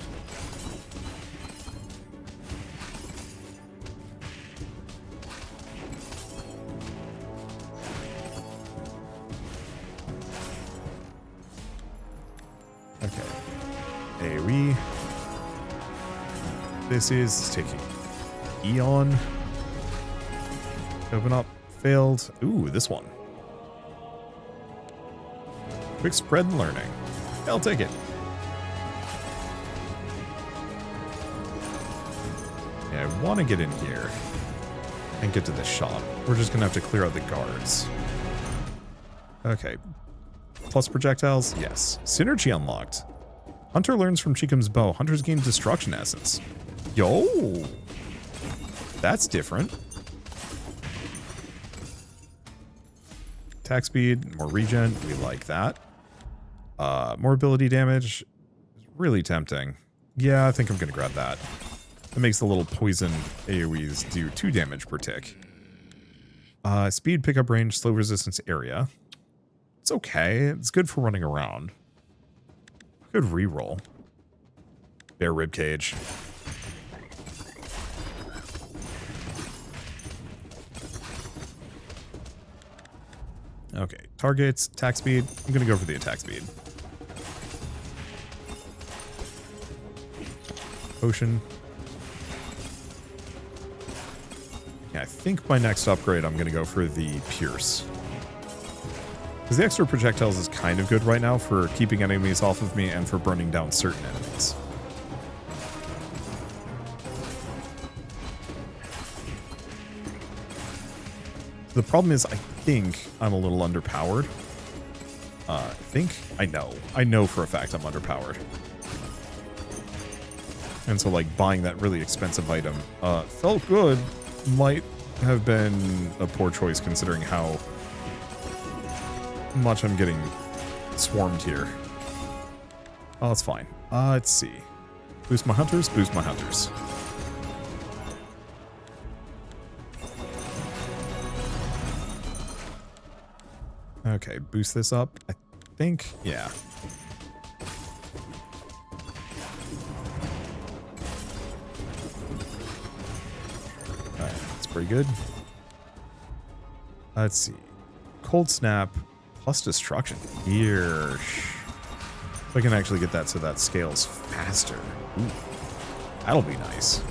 Okay. AoE. This is taking Eon. Open up. Failed. Ooh, this one. Quick spread and learning. I'll take it. Yeah, I want to get in here and get to the shop. We're just going to have to clear out the guards. Okay. Plus projectiles? Yes. Synergy unlocked. Hunter learns from Chikum's bow. Hunters gain destruction essence. Yo! That's different. Attack speed, more regen. We like that. More ability damage. Really tempting. Yeah, I think I'm going to grab that. It makes the little poison AoEs do 2 damage per tick. Speed, pickup range, slow resistance area. It's okay. It's good for running around. Good reroll. Bare ribcage. Okay, targets, attack speed. I'm going to go for the attack speed. Potion. Yeah, I think my next upgrade I'm going to go for the Pierce. Because the extra projectiles is kind of good right now for keeping enemies off of me and for burning down certain enemies. The problem is I think I'm a little underpowered. I know for a fact I'm underpowered. And so like buying that really expensive item felt good. Might have been a poor choice considering how much I'm getting swarmed here. Oh, that's fine. Let's see. Boost my hunters, boost my hunters. Okay, boost this up. I think, yeah. Alright, that's pretty good. Let's see. Cold Snap plus Destruction. Here. So I can actually get that so that scales faster. Ooh, that'll be nice.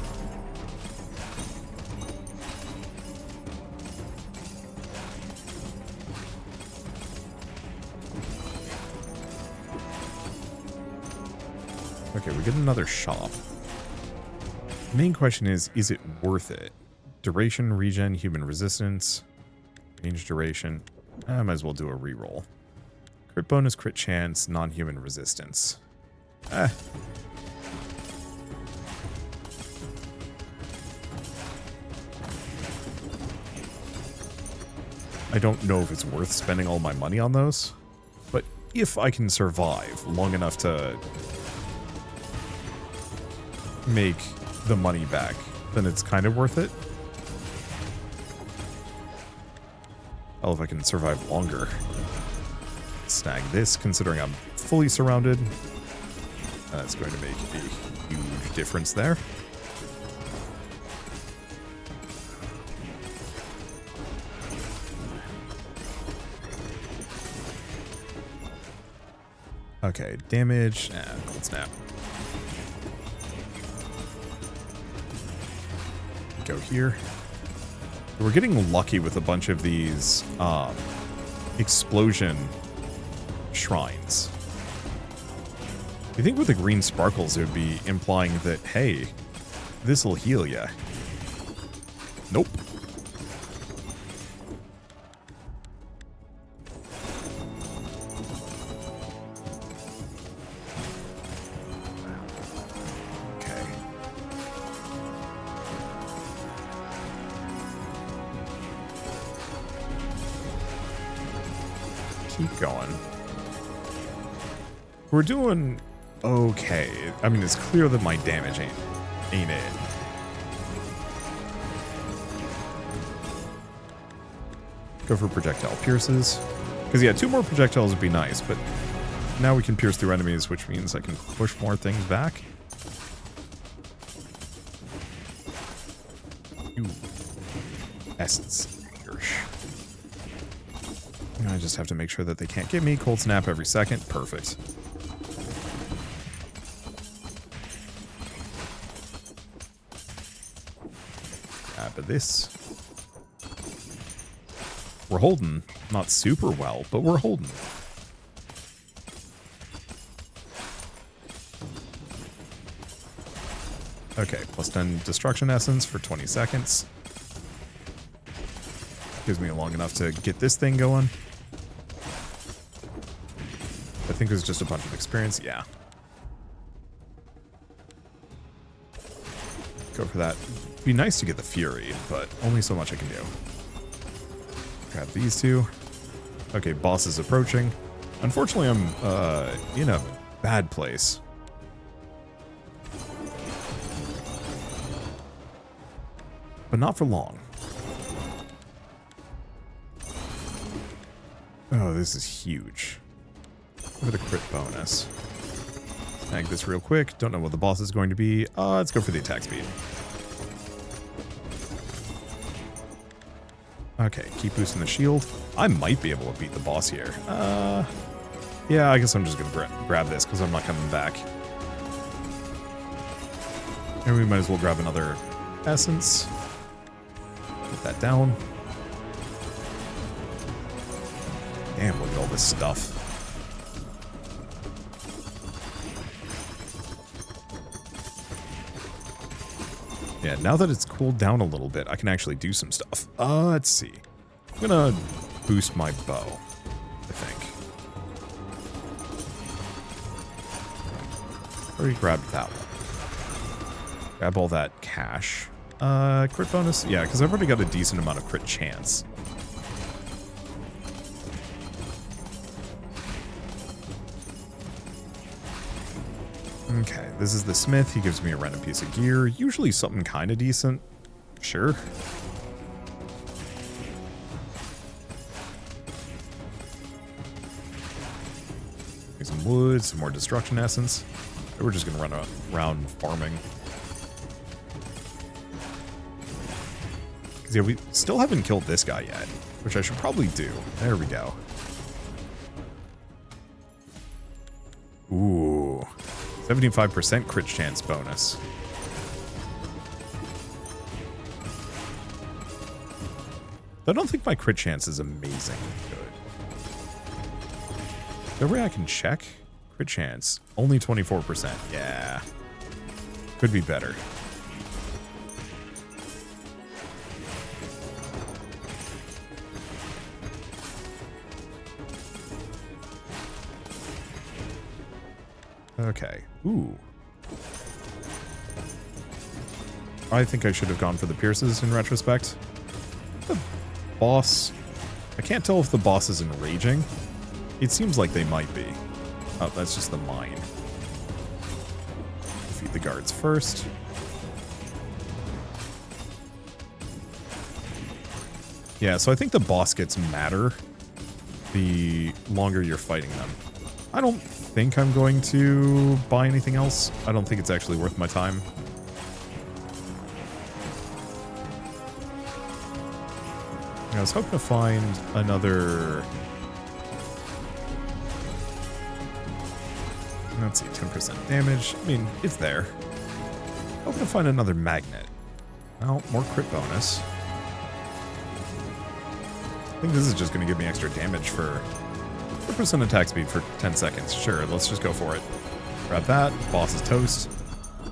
Okay, we get another shop. The main question is it worth it? Duration, regen, human resistance, range duration. I might as well do a reroll. Crit bonus, crit chance, non-human resistance. I don't know if it's worth spending all my money on those, but if I can survive long enough to make the money back, then it's kind of worth it. Hell, if I can survive longer. Snag this, considering I'm fully surrounded. That's going to make a huge difference there. Okay, damage. Cold snap. Go here. We're getting lucky with a bunch of these explosion shrines. You think with the green sparkles it would be implying that, hey, this'll heal ya. Nope. Keep going. We're doing okay. I mean, it's clear that my damage ain't it. Go for projectile pierces. Because, yeah, 2 more projectiles would be nice, but now we can pierce through enemies, which means I can push more things back. Ooh. Essence. I just have to make sure that they can't get me. Cold snap every second. Perfect. Grab this. We're holding. Not super well, but we're holding. Okay, plus 10 destruction essence for 20 seconds. Gives me long enough to get this thing going. think it was just a bunch of experience. Yeah. Go for that. It'd be nice to get the Fury, but only so much I can do. Grab these two. Okay, boss is approaching. Unfortunately, I'm in a bad place. But not for long. Oh, this is huge. Look at the crit bonus. Snag this real quick. Don't know what the boss is going to be. Let's go for the attack speed. Okay, keep boosting the shield. I might be able to beat the boss here. Yeah, I guess I'm just going to grab this because I'm not coming back. And we might as well grab another essence. Put that down. Damn, look at all this stuff. Yeah, now that it's cooled down a little bit, I can actually do some stuff. Let's see. I'm gonna boost my bow, I think. Already grabbed that one. Grab all that cash. Crit bonus? Yeah, because I've already got a decent amount of crit chance. Okay, this is the smith. He gives me a random piece of gear. Usually something kind of decent. Sure. Get some wood, some more destruction essence. We're just going to run around farming. Because yeah, we still haven't killed this guy yet, which I should probably do. There we go. Ooh. 75% crit chance bonus. I don't think my crit chance is amazing good. Is there a way I can check? Crit chance. Only 24%. Yeah. Could be better. Okay. Ooh. I think I should have gone for the pierces in retrospect. The boss... I can't tell if the boss is enraging. It seems like they might be. Oh, that's just the mine. Defeat the guards first. Yeah, so I think the boss gets madder the longer you're fighting them. I don't think I'm going to buy anything else. I don't think it's actually worth my time. I was hoping to find another... Let's see, 10% damage. I mean, it's there. Hoping to find another magnet. Well, more crit bonus. I think this is just going to give me extra damage for 4% attack speed for 10 seconds. Sure, let's just go for it. Grab that. Boss is toast.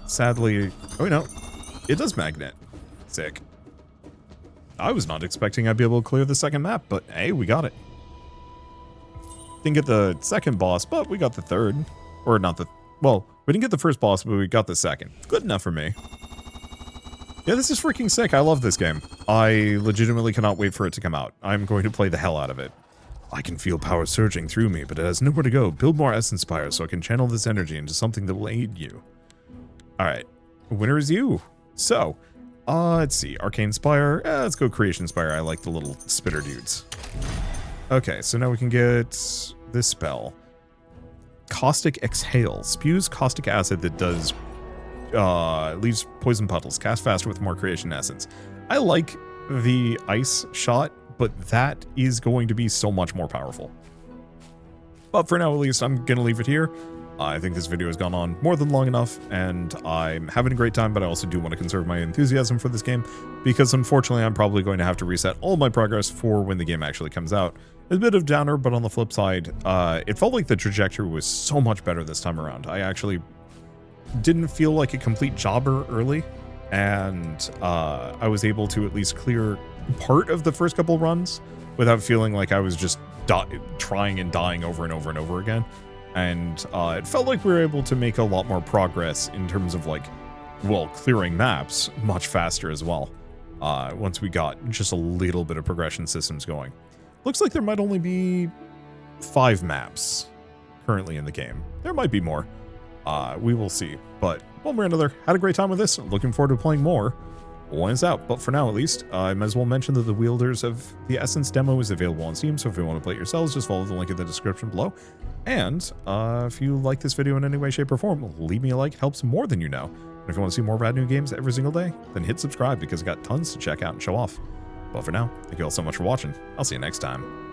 Sadly... Oh, no. It does magnet. Sick. I was not expecting I'd be able to clear the second map, but hey, we got it. Didn't get the second boss, but we got the third. Or not the... Well, we didn't get the first boss, but we got the second. Good enough for me. Yeah, this is freaking sick. I love this game. I legitimately cannot wait for it to come out. I'm going to play the hell out of it. I can feel power surging through me, but it has nowhere to go. Build more essence spires so I can channel this energy into something that will aid you. Alright. Winner is you. So, let's see. Arcane Spire. Let's go Creation Spire. I like the little spitter dudes. Okay, so now we can get this spell. Caustic Exhale. Spews caustic acid that does... leaves poison puddles. Cast faster with more creation essence. I like the ice shot, but that is going to be so much more powerful. But for now, at least, I'm going to leave it here. I think this video has gone on more than long enough, and I'm having a great time, but I also do want to conserve my enthusiasm for this game, because unfortunately, I'm probably going to have to reset all my progress for when the game actually comes out. It's a bit of downer, but on the flip side, it felt like the trajectory was so much better this time around. I actually didn't feel like a complete jobber early, and I was able to at least clear part of the first couple runs without feeling like I was just trying and dying over and over and over again. And it felt like we were able to make a lot more progress in terms of like, well, clearing maps much faster as well. Once we got just a little bit of progression systems going. Looks like there might only be 5 maps currently in the game. There might be more. We will see. But one way or another, had a great time with this. Looking forward to playing more when it's out. But for now, at least, I might as well mention that the Wielders of the Essence demo is available on Steam. So if you want to play it yourselves, just follow the link in the description below. And if you like this video in any way, shape, or form, leave me a like. It helps more than you know. And if you want to see more rad new games every single day, then hit subscribe because I got tons to check out and show off. But for now, thank you all so much for watching. I'll see you next time.